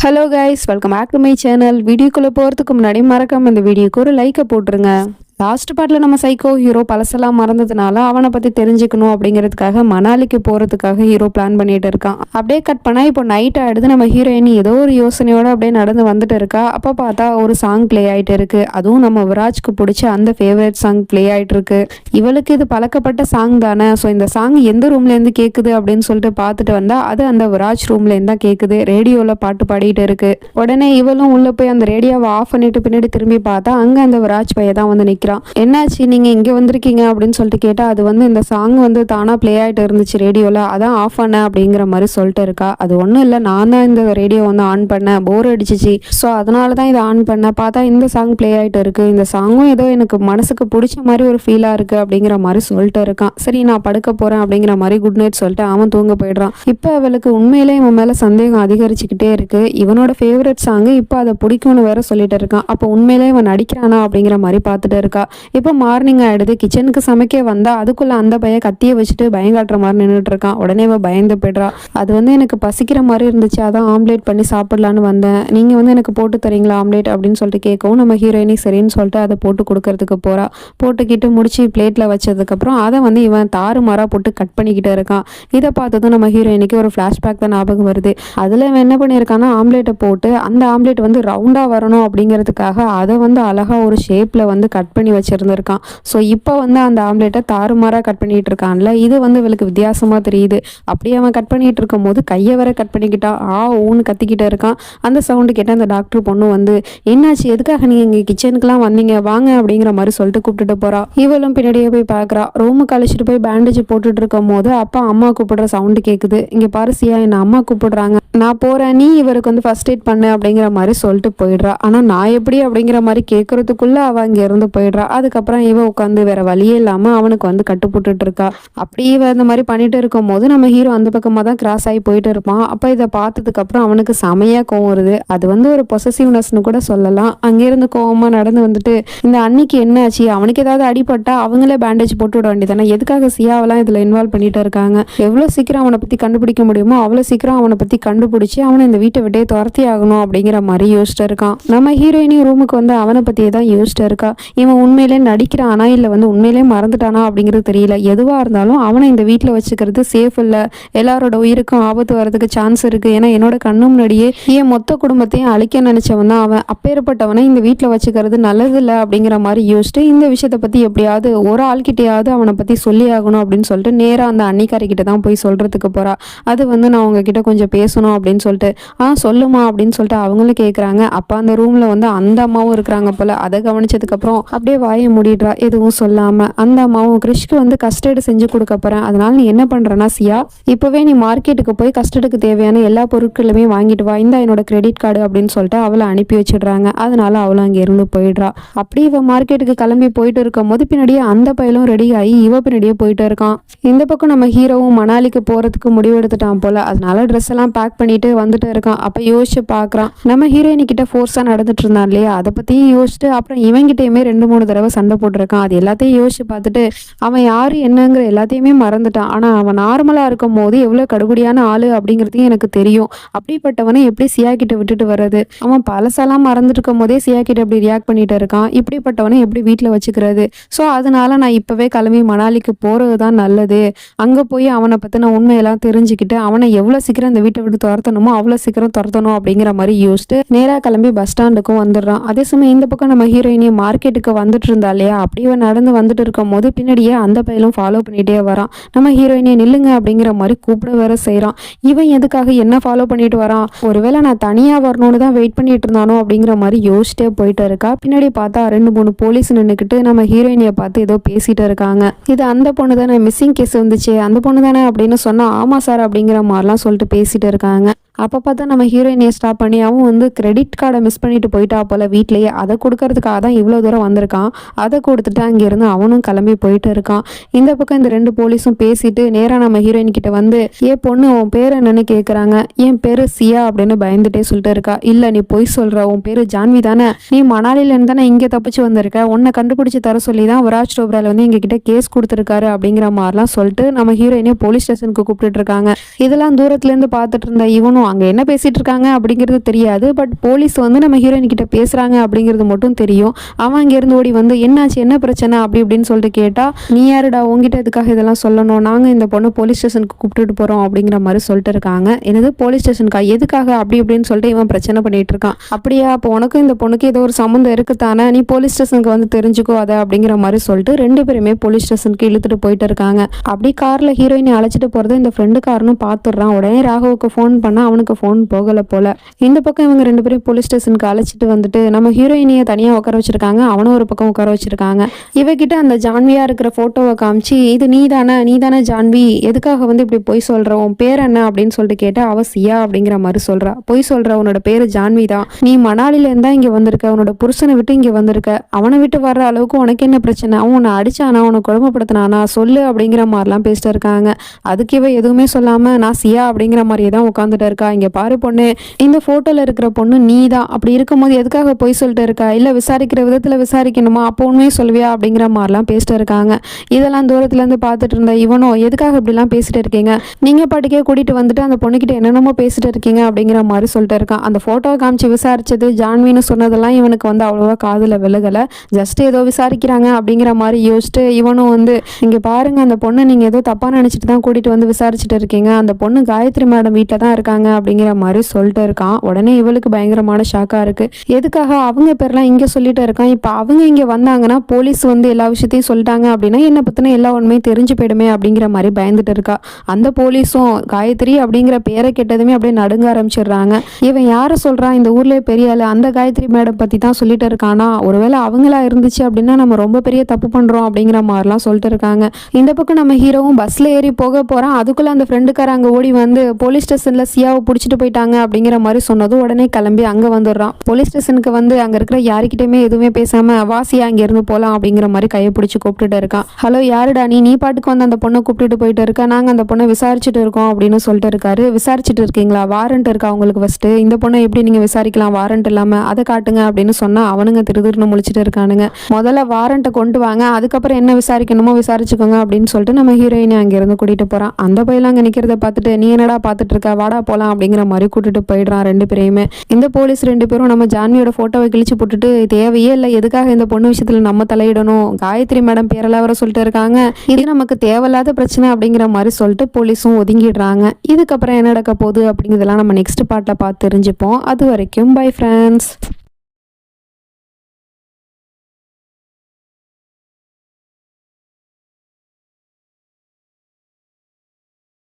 Hello guys, welcome back to my channel. வீடியோக்குள்ளே போகிறதுக்கு முன்னாடி மறக்காம இந்த வீடியோக்கு ஒரு லைக்கை போட்டுருங்க. லாஸ்ட் பார்ட்டில் நம்ம சைக்கோ ஹீரோ பழசெல்லாம் மறந்ததுனால அவனை பற்றி தெரிஞ்சுக்கணும் அப்படிங்கிறதுக்காக மணாலிக்கு போகிறதுக்காக ஹீரோ பிளான் பண்ணிட்டு இருக்கான். அப்படியே கட் பண்ணால் இப்போ நைட் ஆகிடுது. நம்ம ஹீரோயின் ஏதோ ஒரு யோசனையோடு அப்படியே நடந்து வந்துட்டு இருக்கா. அப்போ பார்த்தா ஒரு சாங் ப்ளே ஆகிட்டு இருக்கு. அதுவும் நம்ம விராஜ்க்கு பிடிச்ச அந்த ஃபேவரட் சாங் ப்ளே ஆகிட்டு இருக்கு. இவளுக்கு இது பழக்கப்பட்ட சாங் தானே. ஸோ இந்த சாங் எந்த ரூம்லேருந்து கேட்குது அப்படின்னு சொல்லிட்டு பார்த்துட்டு வந்தா அது அந்த விராஜ் ரூம்லேருந்து தான் கேட்குது. ரேடியோவில் பாட்டு பாடிட்டு இருக்கு. உடனே இவளும் உள்ளே போய் அந்த ரேடியோவை ஆஃப் பண்ணிட்டு பின்னாடி திரும்பி பார்த்தா அங்கே அந்த விராஜ் பையன் தான் வந்து நிற்கிறான். என்னாச்சு, நீங்க இங்க வந்திருக்கீங்க அப்படின்னு சொல்லிட்டு கேட்டா அது வந்து இந்த சாங் வந்து தானா பிளே ஆயிட்டு இருந்துச்சு ரேடியோல, அதான் ஆஃப் பண்ண அப்படிங்கிற மாதிரி சொல்லிட்டு இருக்கா. அது ஒன்றும் இல்லை, நான் தான் இந்த ரேடியோ வந்து ஆன் பண்ணேன், போர் அடிச்சிச்சு, ஸோ அதனால தான் இதை ஆன் பண்ணேன். பார்த்தா இந்த சாங் பிளே ஆயிட்டு இருக்கு. இந்த சாங்கும் ஏதோ எனக்கு மனசுக்கு பிடிச்ச மாதிரி ஒரு ஃபீலா இருக்கு அப்படிங்கிற மாதிரி சொல்லிட்டு இருக்கான். சரி நான் படுக்க போறேன் அப்படிங்கிற மாதிரி குட் நைட் சொல்லிட்டு அவன் தூங்க போயிடுறான். இப்போ அவளுக்கு உண்மையிலே இவன் மேல சந்தேகம் அதிகரிச்சுக்கிட்டே இருக்கு. இவனோட ஃபேவரட் சாங் இப்போ அதை பிடிக்கும்னு வேற சொல்லிட்டு இருக்கான். அப்போ உண்மையிலே இவன் நடிக்கிறானா அப்படிங்கிற மாதிரி பார்த்துட்டு இருக்கா. இப்போ மார்னிங் ஆயிடுது. கிச்சனுக்கு சமைக்க வந்தா அதுக்குள்ள அந்த பையன் கத்தியை வச்சுட்டு பயங்காட்டுற மாதிரி நின்றுட்டு இருக்கான். உடனே இவ பயந்து போய்ட்றா. அது வந்து எனக்கு பசிக்கிற மாதிரி இருந்துச்சு, அதான் ஆம்லேட் பண்ணி சாப்பிடலான்னு வந்தேன், நீங்க வந்து எனக்கு போட்டு தரீங்களா ஆம்லேட் அப்படின்னு சொல்லிட்டு கேட்கவும் நம்ம ஹீரோயினி சரின்னு சொல்லிட்டு அதை போட்டு கொடுக்கறதுக்கு போறா. போட்டுக்கிட்டு முடிச்சு பிளேட்ல வச்சதுக்கப்புறம் அதை வந்து இவன் தாறுமாறா போட்டு கட் பண்ணிக்கிட்டு இருக்கான். இதை பார்த்ததும் நம்ம ஹீரோயினிக்கு ஒரு ஃப்ளாஷ்பேக் தான் ஞாபகம் வருது. அதுல இவன் என்ன பண்ணியிருக்கான்னா ஆம்லேட்டை போட்டு அந்த ஆம்லேட் வந்து ரவுண்டா வரணும் அப்படிங்கிறதுக்காக அதை வந்து அழகா ஒரு ஷேப்ல வந்து கட் பண்ணி வச்சிருந்திருக்கான். ஸோ இப்போ வந்து அந்த ஆம்லேட்டை தாறுமாறாக கட் பண்ணிட்டு இருக்கான்ல, இது வந்து இவளுக்கு வித்தியாசமா தெரியுது. அப்படியே அவன் கட் பண்ணிட்டு இருக்கும் போது கையை வர கட் பண்ணிக்கிட்டா ஊன்னு கத்திக்கிட்டே இருக்கான். அந்த சவுண்டு கேட்ட அந்த டாக்டர் பொண்ணு வந்து என்னாச்சு, எதுக்காக நீங்க இங்கே கிச்சனுக்குலாம் வந்தீங்க, வாங்க அப்படிங்கிற மாதிரி சொல்லிட்டு கூப்பிட்டுட்டு போறா. இவளும் பின்னாடியே போய் பார்க்குறா. ரூமுக்கு அழைச்சிட்டு போய் பேண்டேஜ் போட்டுட்டு இருக்கும் போது அப்பா அம்மா கூப்பிடுற சவுண்டு கேட்குது. இங்க பாரு சியா, என்ன அம்மா கூப்பிடுறாங்க, நான் போறேன், நீ இவருக்கு வந்து ஃபர்ஸ்ட் எய்ட் பண்ணு அப்படிங்கிற மாதிரி சொல்லிட்டு போயிடுறா. ஆனா நான் எப்படி அப்படிங்கிற மாதிரி கேட்கறதுக்குள்ள அவ அங்க இருந்து போயிடுறா. அதுக்கப்புறம் இவ உட்காந்து வேற வழியே இல்லாம அவனுக்கு வந்து கட்டுப்பட்டுட்டு இருக்கா. அப்படி இவ இந்த மாதிரி பண்ணிட்டு இருக்கும் போது நம்ம ஹீரோ அந்த பக்கமா தான் கிராஸ் ஆகி போயிட்டு இருப்பான். அப்ப இதை பார்த்ததுக்கு அப்புறம் அவனுக்கு செமையா கோவம் வருது. அது வந்து ஒரு பொசசிவ்னஸ்னு கூட சொல்லலாம். அங்கிருந்து கோவமா நடந்து வந்துட்டு இந்த அன்னைக்கு என்ன ஆச்சு, அவனுக்கு ஏதாவது அடிபட்டா அவங்களே பேண்டேஜ் போட்டு விட வேண்டியதானே, எதுக்காக சியாவெல்லாம் இதுல இன்வால்வ் பண்ணிட்டு இருக்காங்க, எவ்வளவு சீக்கிரம் அவனை பத்தி கண்டுபிடிக்க முடியுமோ அவ்வளவு சீக்கிரம் அவனை பத்தி கண்டுபிடிச்சு அவனை இந்த வீட்டை விட்டே துரத்தி ஆகணும் அப்படிங்கிற மாதிரி யோசிச்சுட்டு இருக்கான். நம்ம ஹீரோயினியும் ரூமுக்கு வந்து அவனை பத்தியே தான் யோசிச்சுட்டு இருக்கா. இவன் உண்மையிலே நடிக்கிறானா இல்ல வந்து உண்மையிலே மறந்துட்டானா அப்படிங்கிறது தெரியல. எதுவா இருந்தாலும் அவனை இந்த வீட்டுல வச்சுக்கிறது சேஃப் இல்ல, எல்லாரோட உயிருக்கும் ஆபத்து வர்றதுக்கு சான்ஸ் இருக்கு. ஏன்னா என்னோட கண்ணு முன்னாடியே என் மொத்த குடும்பத்தையும் அழிக்க நினைச்சவன் தான் அவன். அப்பேற்பட்டவனை இந்த வீட்டுல வச்சுக்கிறது நல்லது இல்லை அப்படிங்கிற மாதிரி யோசிச்சுட்டு இந்த விஷயத்த பத்தி எப்படியாவது ஒரு ஆள்கிட்டையாவது அவனை பத்தி சொல்லி ஆகணும் அப்படின்னு சொல்லிட்டு நேரா அந்த அன்னிக்காரி கிட்ட தான் போய் சொல்றதுக்கு போறா. அது வந்து நான் உங்ககிட்ட கொஞ்சம் பேசணும் அப்படின்னு சொல்லிட்டு சொல்லுமா அப்படின்னு சொல்லிட்டு அவங்களும் கேட்குறாங்க. அப்போ அந்த ரூம்ல வந்து அந்த அம்மாவும் இருக்கிறாங்க போல. அதை கவனிச்சதுக்கு அப்புறம் அப்படியே வாயை மூடிடுறா எதுவும் சொல்லாம. அந்த அம்மாவும் கிறிஷ்க்கு வந்து கஸ்டர்டு செஞ்சு கொடுக்க போறேன், அதனால நீ என்ன பண்றனா சியா, இப்பவே நீ மார்க்கெட்டுக்கு போய் கஸ்டர்டுக்கு தேவையான எல்லா பொருட்களுமே வாங்கிட்டு வா, இந்த என்னோட கிரெடிட் கார்டு அப்படின்னு சொல்லிட்டு அவளை அனுப்பி வச்சிடுறாங்க. அதனால அவளும் அங்க இருந்து போயிடுறா. அப்படி இவ மார்க்கெட்டுக்கு கிளம்பி போயிட்டு இருக்கும் போது பின்னாடியே அந்த பையலும் ரெடி ஆகி இவ பின்னாடியே போயிட்டு இருக்கான். இந்த பக்கம் நம்ம ஹீரோவும் மணாலிக்கு போறதுக்கு முடிவெடுத்துட்டான் போல. அதனால ட்ரெஸ் எல்லாம் பேக் பண்ணிட்டு வந்துட்டு இருக்கான். அப்ப யோசிச்சு பாக்குறான், நம்ம ஹீரோயினி கிட்ட ஃபோர்ஸா நடந்துட்டு இருந்தான் இல்லையா, அதை பத்தியும் யோசிச்சுட்டு அப்புறம் இவங்கிட்டயுமே 2-3 தடவை சண்டை போட்டிருக்கான். அது எல்லாத்தையும் யோசிச்சு பார்த்துட்டு அவன் யாரு என்னங்கிற எல்லாத்தையுமே மறந்துட்டான். ஆனா அவன் நார்மலா இருக்கும் போது எவ்வளவு கடுபடியான ஆளு அப்படிங்கிறதையும் எனக்கு தெரியும். அப்படிப்பட்டவனை எப்படி சியா கிட்ட விட்டுட்டு வர்றது, அவன் பழசெல்லாம் மறந்துட்டு இருக்கும் போதே சியா கிட்ட எப்படி ரியாக்ட் பண்ணிட்டு இருக்கான், இப்படிப்பட்டவனை எப்படி வீட்டுல வச்சுக்கிறது. ஸோ அதனால நான் இப்பவே கிளம்பி மணாலிக்கு போறதுதான் நல்லது. அங்க போய் அவனை பத்தின உண்மையெல்லாம் தெரிஞ்சுக்கிட்டு அவனை எவ்வளவு சீக்கிரம் இந்த வீட்டை விட்டு துரத்தணுமோ அவ்வளவு சீக்கிரம் துரத்தணும் அப்படிங்கிற மாதிரி யோசிச்சுட்டு நேரா கிளம்பி பஸ் ஸ்டாண்டுக்கும் வந்துடுறான். அதே சமயம் இந்த பக்கம் நம்ம ஹீரோயினியை மார்க்கெட்டுக்கு வந்துட்டு இருந்தா இல்லையா, அப்படியே நடந்து வந்துட்டு இருக்கும் போது பின்னாடியே அந்த பையலும் ஃபாலோ பண்ணிட்டே வரான். நம்ம ஹீரோயினியை நில்லுங்க அப்படிங்கிற மாதிரி கூப்பிட வேற செய்யறான். இவன் எதுக்காக என்ன ஃபாலோ பண்ணிட்டு வரான், ஒருவேளை நான் தனியா வரணும்னு தான் வெயிட் பண்ணிட்டு இருந்தானோ அப்படிங்கிற மாதிரி யோசிச்சிட்டே போயிட்டு இருக்கா. பின்னாடி பார்த்தா 2-3 போலீஸ் நின்றுக்கிட்டு நம்ம ஹீரோயினியை பார்த்து ஏதோ பேசிட்டு இருக்காங்க. இது அந்த பொண்ணு தானே, மிஸ்ஸிங் கேஸ் வந்துச்சு அந்த பொண்ணு தானே அப்படின்னு சொன்னா ஆமா சார் அப்படிங்கிற மாதிரிலாம் சொல்லிட்டு பேசிட்டு இருக்காங்க. அப்போ பார்த்தா நம்ம ஹீரோயினியை ஸ்டாப் பண்ணி அவன் வந்து கிரெடிட் கார்டை மிஸ் பண்ணிட்டு போயிட்டா போல வீட்லேயே, அதை கொடுக்கறதுக்காக தான் இவ்வளோ தூரம் வந்திருக்கான். அதை கொடுத்துட்டு அங்கேருந்து அவனும் கிளம்பி போயிட்டு இருக்கான். இந்த பக்கம் இந்த 2 போலீஸும் பேசிட்டு நேராக நம்ம ஹீரோயின் கிட்ட வந்து பொண்ணு உன் பேர் என்னன்னு கேட்குறாங்க. என் பேரு சியா அப்படின்னு பயந்துட்டே சொல்லிட்டு இருக்கா. இல்லை நீ பொய் சொல்ற, உன் பேரு ஜான்வி தானே, நீ மணாலிலேருந்து தானே இங்கே தப்பிச்சு வந்திருக்க, உன்னை கண்டுபிடிச்சு தர சொல்லி தான் விராஜ் டோப்ரால வந்து எங்ககிட்ட கேஸ் கொடுத்துருக்காரு அப்படிங்கிற மாதிரிலாம் சொல்லிட்டு நம்ம ஹீரோயினே போலீஸ் ஸ்டேஷனுக்கு கூப்பிட்டுட்டு இருக்காங்க. இதெல்லாம் தூரத்துலேருந்து பார்த்துட்டு இருந்த இவனும் அங்கே என்ன பேசிகிட்டு இருக்காங்க அப்படிங்கிறது தெரியாது. பட் போலீஸ் வந்து நம்ம ஹீரோயின் கிட்ட பேசுகிறாங்க அப்படிங்கிறது மட்டும் தெரியும். அவன் அங்கேருந்து ஓடி வந்து என்னாச்சு, என்ன பிரச்சனை அப்படி இப்படின்னு சொல்லிட்டு கேட்டால், நீ யாருடா, உங்ககிட்ட எதுக்காக இதெல்லாம் சொல்லணும், நாங்கள் இந்த பொண்ணு போலீஸ் ஸ்டேஷனுக்கு கூப்பிட்டுட்டு போகிறோம் அப்படிங்கிற மாதிரி சொல்லிட்டு இருக்காங்க. என்னது போலீஸ் ஸ்டேஷனுக்கா, எதுக்காக அப்படி இப்படின்னு சொல்லிட்டு இவன் பிரச்சனை பண்ணிட்டு இருக்கான். அப்படியா, அப்போ உனக்கும் இந்த பொண்ணுக்கு ஏதோ ஒரு சம்மந்தம் இருக்குத்தானே, நீ போலீஸ் ஸ்டேஷனுக்கு வந்து தெரிஞ்சுக்கோ அதை அப்படிங்கிற மாதிரி சொல்லிட்டு ரெண்டு பேருமே போலீஸ் ஸ்டேஷனுக்கு இழுத்துட்டு போயிட்டு இருக்காங்க. அப்படி காரில் ஹீரோயினை அழைச்சிட்டு போகிறது இந்த ஃப்ரெண்டுக்காரனும் பார்த்துடுறான். உடனே ராகவுக்கு ஃபோன் பண்ணால் அவனுக்கு ஃபோன் போகலை போல. இந்த பக்கம் இவங்க ரெண்டு பேரும் போலீஸ் ஸ்டேஷனுக்கு அழைச்சிட்டு வந்துட்டு நம்ம ஹீரோயினியை தனியாக உட்கார வச்சிருக்காங்க, அவனும் ஒரு பக்கம் உட்கார வச்சிருக்காங்க. இவகிட்ட அந்த ஜான்வியா இருக்கிற ஃபோட்டோவை காமிச்சு, இது நீ தானே ஜான்வி, எதுக்காக வந்து இப்படி பொய் சொல்கிற, உன் பேர் என்ன அப்படின்னு சொல்லிட்டு கேட்டால் அவ சியா அப்படிங்கிற மாதிரி சொல்கிறா. பொய் சொல்கிற, உன்னோட பேர் ஜான்வி தான், நீ மணாலிலேருந்து தான் இங்கே வந்திருக்க, உன்னோட புருஷனை விட்டு இங்கே வந்திருக்க, அவனை விட்டு வர்ற அளவுக்கு உனக்கு என்ன பிரச்சனை, அவன் உன்னை அடிச்சானா, உன்னை கொடுமைப்படுத்தினானா சொல்லு அப்படிங்கிற மாதிரிலாம் பேசிட்டு இருக்காங்க. அதுக்கு இவ எதுவுமே சொல்லாமல் நான் சியா அப்படிங்கிற மாதிரியே தான் உட்காந்துட்டு இருக்கா. இங்கே பாரு பொண்ணு, இந்த ஃபோட்டோவில் இருக்கிற பொண்ணு நீ தான், அப்படி இருக்கும்போது எதுக்காக பொய் சொல்லிட்டு இருக்கா, இல்லை விசாரிக்கிற விதத்தில் விசாரிக்கணுமா, அப்போ உண்மையே சொல்வியா அப்படிங்கிற மாதிரிலாம் பேசிட்டு இருக்காங்க. இதெல்லாம் தூரத்துலேருந்து பார்த்துட்டு இருந்த இவனோ, எதுக்காக இப்படிலாம் பேசிட்டு இருக்கீங்க, நீங்கள் பாட்டுக்கே கூட்டிகிட்டு வந்துட்டு அந்த பொண்ணுக்கிட்ட என்னென்னமோ பேசிட்டு இருக்கீங்க அப்படிங்கிற மாதிரி சொல்லிட்டு இருக்கான். அந்த ஃபோட்டோவை காமிச்சு விசாரிச்சது ஜான்வின்னு சொன்னதெல்லாம் இவனுக்கு வந்து அவ்வளோவா காதில் விழுகலை. ஜஸ்ட் ஏதோ விசாரிக்கிறாங்க அப்படிங்கிற மாதிரி யோசிச்சுட்டு இவனும் வந்து, இங்கே பாருங்க, அந்த பொண்ணு நீங்கள் ஏதோ தப்பாக நினச்சிட்டு தான் கூட்டிகிட்டு வந்து விசாரிச்சுட்டு இருக்கீங்க, அந்த பொண்ணு காயத்ரி மேடம் வீட்டில் தான் இருக்காங்க அப்படிங்கிற மாதிரி சொல்லிட்டு இருக்கான். உடனே இவளுக்கு பயங்கரமான ஷாக்காக இருக்குது. எதுக்காக அவங்க பேர்லாம் இங்கே சொல்லிட்டு இருக்கான், இப்போ அவங்க இங்கே வந்தாங்கன்னா போலீஸ் வந்து எல்லா விஷயத்தையும் சொல்லிட்டாங்க அப்படின்னா என்னை பற்றின எல்லா உண்மையும் தெரிஞ்சு போயிடுமே அப்படிங்கிற மாதிரி பயந்துட்டு இருக்கா. அந்த போலீஸும் காயத்ரி அப்படிங்கிற பேரை கேட்டதுமே அப்படியே நடுங்க ஆரம்பிச்சிடுறாங்க. இவன் யாரை சொல்கிறான், இந்த ஊர்லேயே பெரிய ஆளு அந்த காயத்ரி மேடம் பற்றி தான் சொல்லிட்டு இருக்கானா, ஒருவேளை அவங்களா இருந்துச்சு அப்படின்னா நம்ம ரொம்ப பெரிய தப்பு பண்ணுறோம் அப்படிங்கிற மாதிரிலாம் சொல்லிட்டு இருக்காங்க. இந்த பக்கம் நம்ம ஹீரோவும் பஸ்ஸில் ஏறி போக போகிறான். அதுக்குள்ளே அந்த ஃப்ரெண்டுக்கார அங்கே ஓடி வந்து போலீஸ் ஸ்டேஷனில் சியாவை பிடிச்சிட்டு போயிட்டாங்க அப்படிங்கிற மாதிரி சொன்னதும் உடனே கிளம்பி அங்கே வந்துடுறான். போலீஸ் ஸ்டேஷனுக்கு வந்து அங்கே இருக்கிற யாருக்கிட்டையுமே எதுவுமே பேசாமல் வாசியா அங்கேருந்து போகலாம் அப்படிங்கிற மாதிரி கையை பிடிச்சி கூப்பிட்டுட்டு இருக்கான். ஹலோ யாருடா நீ பாட்டுக்கு வந்து அந்த பொண்ணை கூப்பிட்டுட்டு போயிட்டு இருக்க, நாங்கள் அந்த பொண்ணை விசாரிச்சுட்டு இருக்கோம் அப்படின்னு சொல்லிட்டு இருக்காரு. விசாரிச்சுட்டு இருக்கீங்களா, வாரண்ட் இருக்கா உங்களுக்கு, ஃபஸ்ட்டு இந்த பொண்ணை எப்படி நீங்கள் விசாரிக்கலாம் வாரண்ட் இல்லாமல், அதை காட்டுங்க அப்படின்னு சொன்னால் அவனுங்க திருதிருன்னு முழிச்சிட்டு இருக்கானுங்க. முதல்ல வாரண்ட்டை கொண்டு வாங்க, அதுக்கப்புறம் என்ன விசாரிக்கணுமோ விசாரிச்சுக்கோங்க அப்படின்னு சொல்லிட்டு நம்ம ஹீரோயினை அங்கேருந்து கூட்டிகிட்டு போகிறான். அந்த பையெல்லாம் அங்கே நிற்கிறத பார்த்துட்டு, நீ என்னடா பார்த்துட்டு இருக்க, வாடா போகலாம் அப்படிங்கிற மாதிரி கூட்டிட்டு போயிடுறான் ரெண்டு பேரையுமே. இந்த போலீஸ் ரெண்டு பேரும் நம்ம ஜான்வியோட ஃபோட்டோவை கிழிச்சு போட்டுட்டு, தேவையே இல்லை, எதுக்காக இந்த பொண்ணு விஷயத்தில் நம்ம தலையிடணும், காயத்ரி மேடம் பேரெல்லாம் வர சொல்லிட்டு இருக்காங்க, இது நமக்கு தேவையில்லாத பிரச்சனை அப்படிங்கிற மாதிரி சொல்லிட்டு போலீஸும் ஒதுங்கிடுறாங்க. இதுக்கப்புறம் என்ன நடக்க போகுது அப்படிங்கிறதெல்லாம் நம்ம நெக்ஸ்ட் பார்ட்டில் பார்த்து தெரிஞ்சுப்போம். அது வரைக்கும் பை ஃப்ரெண்ட்ஸ்.